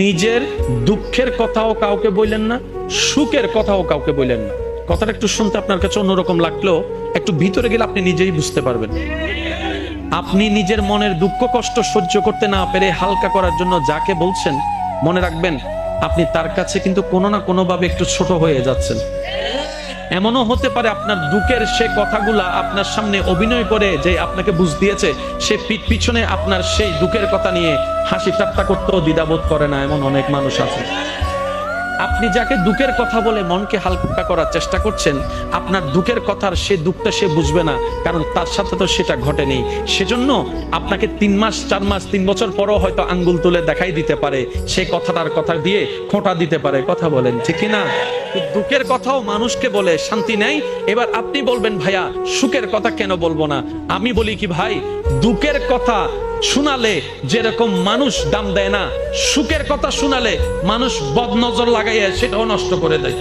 নিজের দুঃখের কথাও কাউকে বললেন না, সুখের কথাও কাউকে বললেন না। কথাটা একটু শুনতে আপনার কাছে অন্যরকম লাগলেও একটু ভিতরে গেলে আপনি নিজেই বুঝতে পারবেন। আপনি নিজের মনের দুঃখ কষ্ট সহ্য করতে না পেরে হালকা করার জন্য যাকে বলছেন, মনে রাখবেন আপনি তার কাছে কিন্তু কোনো না কোনো ভাবে একটু ছোট হয়ে যাচ্ছেন। এমনও হতে পারে আপনার দুঃখের সে কথাগুলা আপনার সামনে অভিনয় করে যে আপনাকে বুঝ দিয়েছে, সে পিছনে আপনার সেই দুঃখের কথা নিয়ে হাসি ঠাট্টা করতেও দ্বিধাবোধ করে না, এমন অনেক মানুষ আছে। আপনি যাকে দুঃখের কথা বলে মনকে হালকা করার চেষ্টা করছেন, আপনার দুঃখের কথার সে দুঃখটা সে বুঝবে না, কারণ তার সাথে তো সেটা ঘটেনি। সেজন্য আপনাকে 3 মাস 4 মাস 3 বছর পরও হয়তো আঙ্গুল তুলে দেখাই দিতে পারে, সে কথাটার কথা দিয়ে খোঁটা দিতে পারে। কথা বলেন ঠিক কি না? দুঃখের কথাও মানুষকে বলে শান্তি নেই। এবার আপনি বলবেন ভাইয়া সুখের কথা কেন বলবো না? আমি বলি কি ভাই, দুঃখের কথা শোনালে যেরকম মানুষ দাম দেয় না, সুখের কথা শোনালে মানুষ বদনজর লাগাইয়া সেটাও নষ্ট করে দেয়।